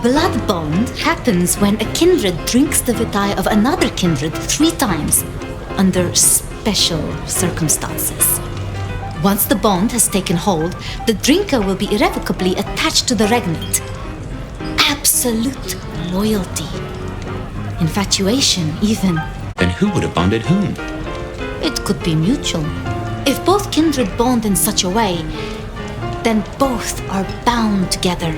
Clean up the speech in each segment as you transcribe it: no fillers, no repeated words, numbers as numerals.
Blood bond happens when a kindred drinks the vitae of another kindred 3 times, under special circumstances. Once the bond has taken hold, the drinker will be irrevocably attached to the regnant. Absolute loyalty. Infatuation, even. Then who would have bonded whom? It could be mutual. If both kindred bond in such a way, then both are bound together.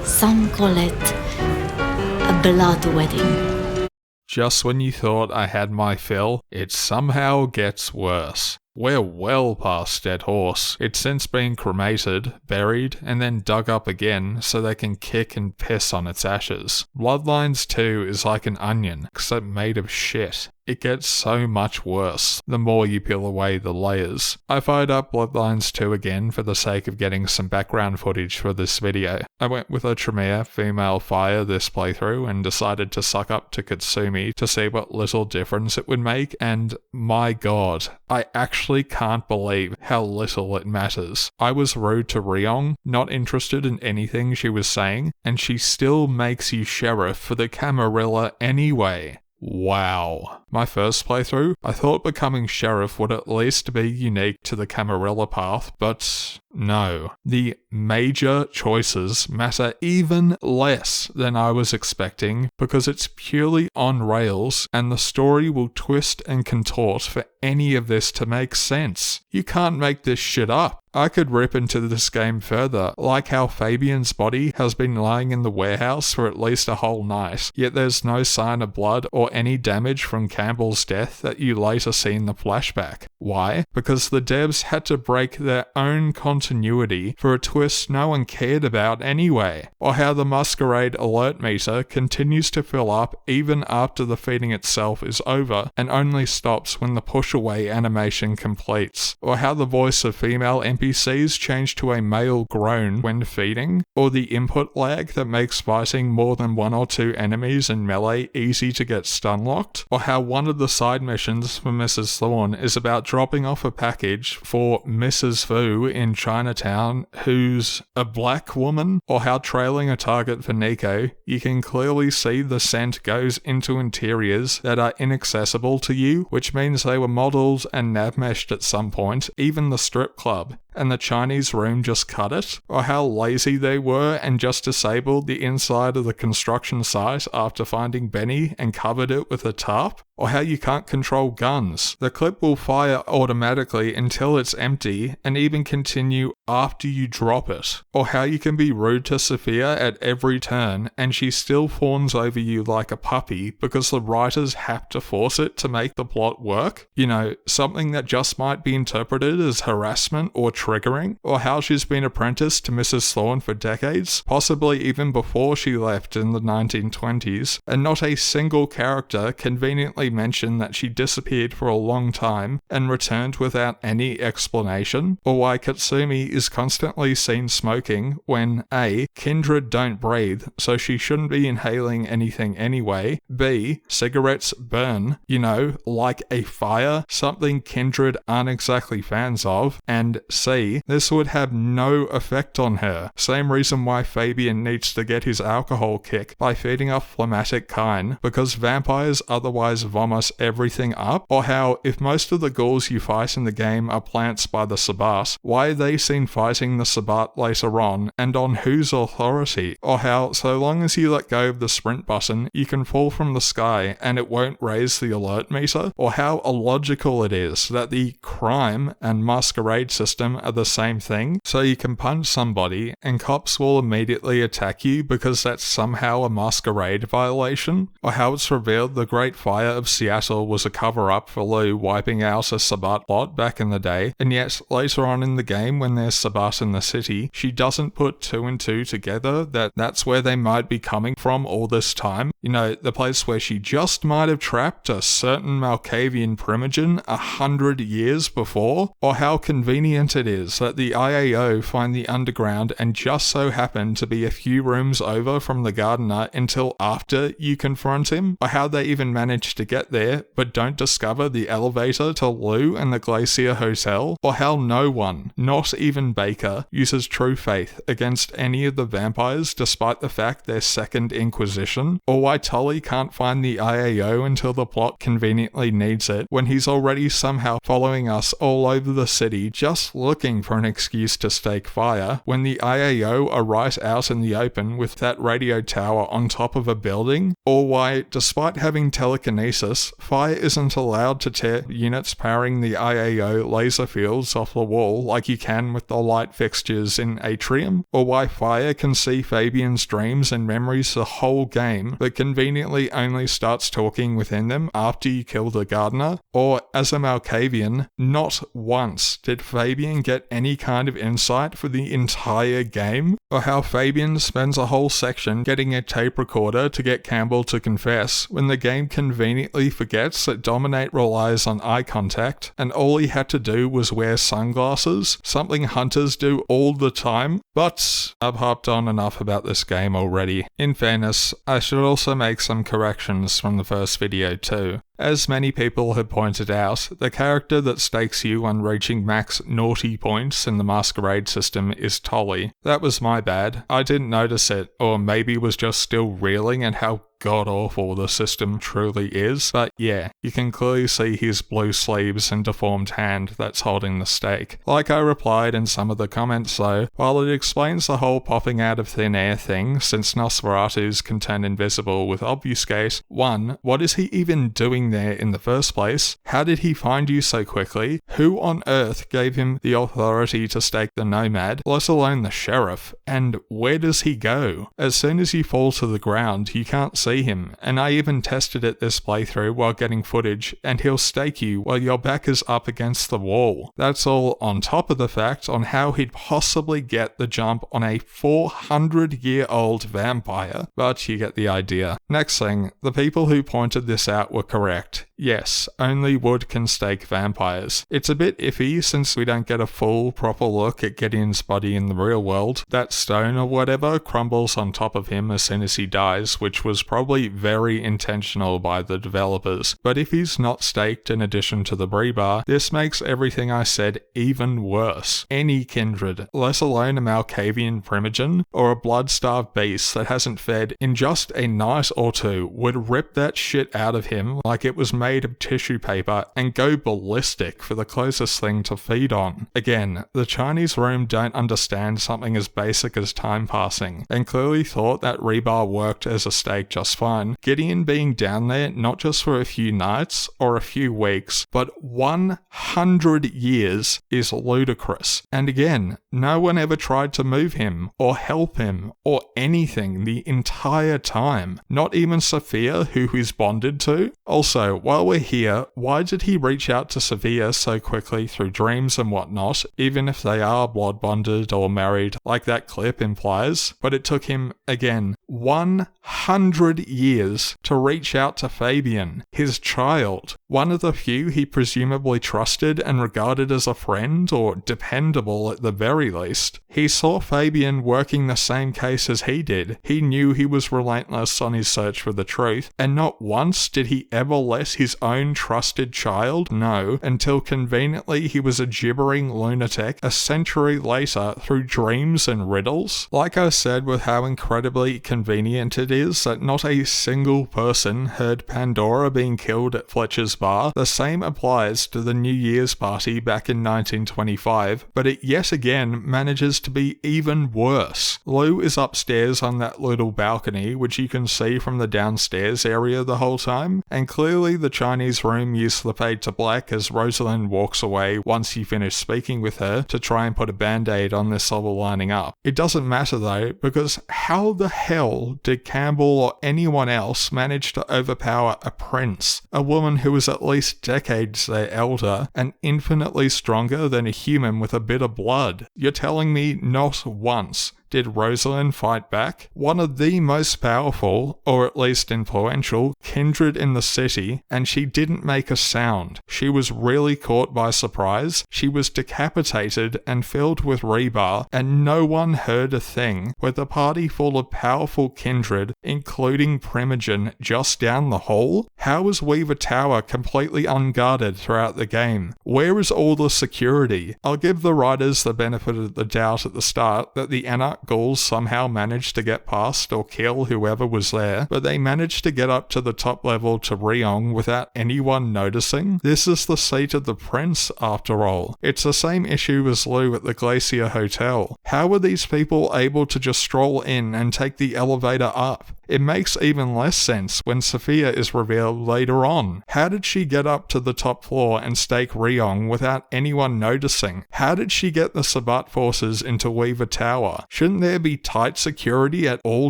Some call it a blood wedding. Just when you thought I had my fill, it somehow gets worse. We're well past Dead Horse. It's since been cremated, buried, and then dug up again so they can kick and piss on its ashes. Bloodlines 2 is like an onion, except made of shit. It gets so much worse the more you peel away the layers. I fired up Bloodlines 2 again for the sake of getting some background footage for this video. I went with a Tremere female fire this playthrough and decided to suck up to Katsumi to see what little difference it would make, and my god, I actually can't believe how little it matters. I was rude to Ryong, not interested in anything she was saying, and she still makes you sheriff for the Camarilla anyway. Wow. My first playthrough, I thought becoming sheriff would at least be unique to the Camarilla path, but no. The major choices matter even less than I was expecting because it's purely on rails and the story will twist and contort for any of this to make sense. You can't make this shit up. I could rip into this game further, like how Fabian's body has been lying in the warehouse for at least a whole night, yet there's no sign of blood or any damage from Campbell's death that you later see in the flashback. Why? Because the devs had to break their own continuity for a twist no one cared about anyway. Or how the Masquerade alert meter continues to fill up even after the feeding itself is over and only stops when the push away animation completes. Or how the voice of female NPCs change to a male groan when feeding. Or the input lag that makes fighting more than 1 or 2 enemies in melee easy to get stun locked. Or how one of the side missions for Mrs. Thorne is about dropping off a package for Mrs. Fu in Chinatown, who's a black woman. Or how trailing a target for Nico, you can clearly see the scent goes into interiors that are inaccessible to you, which means they were modeled and nav-meshed at some point, even the strip club, and the Chinese room just cut it. Or how lazy they were and just disabled the inside of the construction site after finding Benny and covered it with a tarp. Or how you can't control guns. The clip will fire automatically until it's empty and even continue after you drop it. Or how you can be rude to Sophia at every turn and she still fawns over you like a puppy because the writers have to force it to make the plot work. You know, something that just might be interpreted as harassment or triggering. Or how she's been apprenticed to Mrs. Thorne for decades, possibly even before she left in the 1920s, and not a single character conveniently mentioned that she disappeared for a long time and returned without any explanation. Or why Katsumi is constantly seen smoking when A. Kindred don't breathe, so she shouldn't be inhaling anything anyway. B. Cigarettes burn, you know, like a fire, something Kindred aren't exactly fans of. And C. This would have no effect on her. Same reason why Fabian needs to get his alcohol kick by feeding off phlegmatic kine, because vampires otherwise vomit everything up. Or how, if most of the ghouls you fight in the game are plants by the Sabbat, why are they seen fighting the Sabbat later on, and on whose authority? Or how, so long as you let go of the sprint button, you can fall from the sky and it won't raise the alert meter? Or how illogical it is that the crime and masquerade system are the same thing, so you can punch somebody and cops will immediately attack you because that's somehow a masquerade violation? Or how it's revealed the Great Fire of Seattle was a cover-up for Lou wiping out a Sabbat lot back in the day, and yet later on in the game when there's Sabbat in the city, she doesn't put 2 and 2 together that that's where they might be coming from all this time. You know, the place where she just might have trapped a certain Malkavian primogen 100 years before? Or how convenient it is that the IAO find the underground and just so happen to be a few rooms over from the gardener until after you confront him? Or how they even manage to get there but don't discover the elevator to Lou and the Glacier Hotel? Or how no one, not even Baker, uses true faith against any of the vampires despite the fact they're second inquisition? Or why Tully can't find the IAO until the plot conveniently needs it when he's already somehow following us all over the city just looking for an excuse to stake fire when the IAO are right out in the open with that radio tower on top of a building? Or why, despite having telekinesis, fire isn't allowed to tear units powering the IAO laser fields off the wall like you can with the light fixtures in Atrium? Or why fire can see Fabian's dreams and memories the whole game but conveniently only starts talking within them after you kill the gardener? Or, as a Malkavian, not once did Fabian get any kind of insight for the entire game? Or how Fabian spends a whole section getting a tape recorder to get Campbell to confess when the game conveniently forgets that Dominate relies on eye contact and all he had to do was wear sunglasses, something hunters do all the time? But I've harped on enough about this game already. In fairness, I should also make some corrections from the first video too. As many people have pointed out, the character that stakes you on reaching max naughty points in the Masquerade system is Tolly. That was my bad. I didn't notice it, or maybe was just still reeling at how god-awful the system truly is, but yeah, you can clearly see his blue sleeves and deformed hand that's holding the stake. Like I replied in some of the comments though, while it explains the whole popping out of thin air thing, since Nosferatus can turn invisible with Obfuscate, 1. What is he even doing there in the first place? How did he find you so quickly? Who on earth gave him the authority to stake the Nomad, let alone the Sheriff? And where does he go? As soon as you fall to the ground, you can't see him, and I even tested it this playthrough while getting footage, and he'll stake you while your back is up against the wall. That's all on top of the fact on how he'd possibly get the jump on a 400-year-old vampire, but you get the idea. Next thing, the people who pointed this out were correct. Yes, only wood can stake vampires. It's a bit iffy since we don't get a full, proper look at Gideon's body in the real world. That stone or whatever crumbles on top of him as soon as he dies, which was probably very intentional by the developers. But if he's not staked in addition to the Brebar, this makes everything I said even worse. Any kindred, let alone a Malkavian primogen, or a blood-starved beast that hasn't fed in just a night or two, would rip that shit out of him like it was made of tissue paper and go ballistic for the closest thing to feed on. Again, the Chinese room don't understand something as basic as time passing, and clearly thought that rebar worked as a stake just fine. Gideon being down there not just for a few nights or a few weeks, but 100 years is ludicrous. And again, no one ever tried to move him or help him or anything the entire time. Not even Sophia, who he's bonded to. Also, while we're here, why did he reach out to Sophia so quickly through dreams and whatnot, even if they are blood bonded or married, like that clip implies? But it took him, again, 100 years to reach out to Fabian, his child, one of the few he presumably trusted and regarded as a friend or dependable at the very least. He saw Fabian working the same case as he did. He knew he was relentless on his search for the truth, and not once did he ever let his own trusted child know until conveniently he was a gibbering lunatic a century later through dreams and riddles. Like I said with how incredibly convenient it is that not a single person heard Pandora being killed at Fletcher's bar, the same applies to the New Year's party back in 1925, but it yet again manages to be even worse. Lou is upstairs on that little balcony, which you can see from the downstairs area the whole time, and clearly the Chinese room used the fade to black as Rosalind walks away once you finish speaking with her to try and put a band-aid on this level lining up. It doesn't matter though, because how the hell did Campbell or anyone else manage to overpower a prince, a woman who was at least decades their elder and infinitely stronger than a human with a bit of blood? You're telling me not once Did Rosalind fight back? One of the most powerful, or at least influential, kindred in the city, and she didn't make a sound. She was really caught by surprise. She was decapitated and filled with rebar, and no one heard a thing, with a party full of powerful kindred, including Primogen, just down the hall? How was Weaver Tower completely unguarded throughout the game? Where is all the security? I'll give the writers the benefit of the doubt at the start that the Anarch ghouls somehow managed to get past or kill whoever was there, but they managed to get up to the top level to Ryong without anyone noticing. This is the seat of the prince, after all. It's the same issue as Lou at the Glacier Hotel. How were these people able to just stroll in and take the elevator up? It makes even less sense when Sophia is revealed later on. How did she get up to the top floor and stake Ryong without anyone noticing? How did she get the Sabbat forces into Weaver Tower? Shouldn't there be tight security at all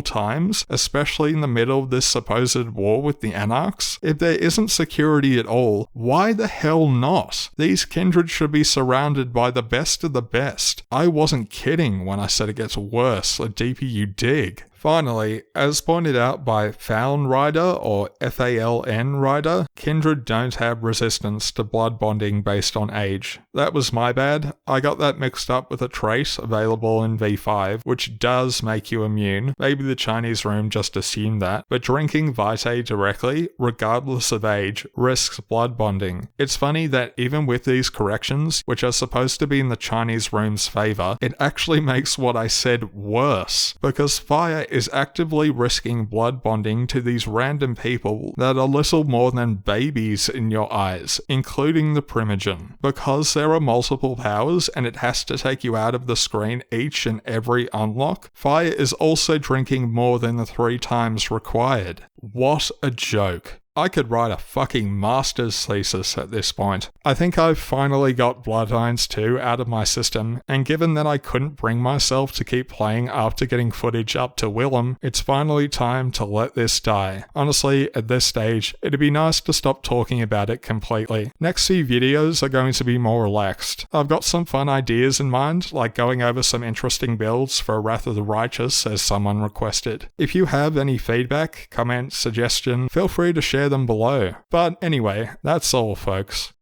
times, especially in the middle of this supposed war with the Anarchs? If there isn't security at all, why the hell not? These kindred should be surrounded by the best of the best. I wasn't kidding when I said it gets worse the deeper you dig. Finally, as pointed out by Faln Rider or FALN Rider, kindred don't have resistance to blood bonding based on age. That was my bad. I got that mixed up with a trait available in V5, which does make you immune. Maybe the Chinese room just assumed that, but drinking Vitae directly, regardless of age, risks blood bonding. It's funny that even with these corrections, which are supposed to be in the Chinese room's favor, it actually makes what I said worse, because fire is actively risking blood bonding to these random people that are little more than babies in your eyes, including the Primogen. Because there are multiple powers and it has to take you out of the screen each and every unlock, fire is also drinking more than the 3 times required. What a joke. I could write a fucking master's thesis at this point. I think I've finally got Bloodlines 2 out of my system, and given that I couldn't bring myself to keep playing after getting footage up to Willem, it's finally time to let this die. Honestly, at this stage, it'd be nice to stop talking about it completely. Next few videos are going to be more relaxed. I've got some fun ideas in mind, like going over some interesting builds for Wrath of the Righteous as someone requested. If you have any feedback, comment, suggestion, feel free to share them below. But anyway, that's all folks.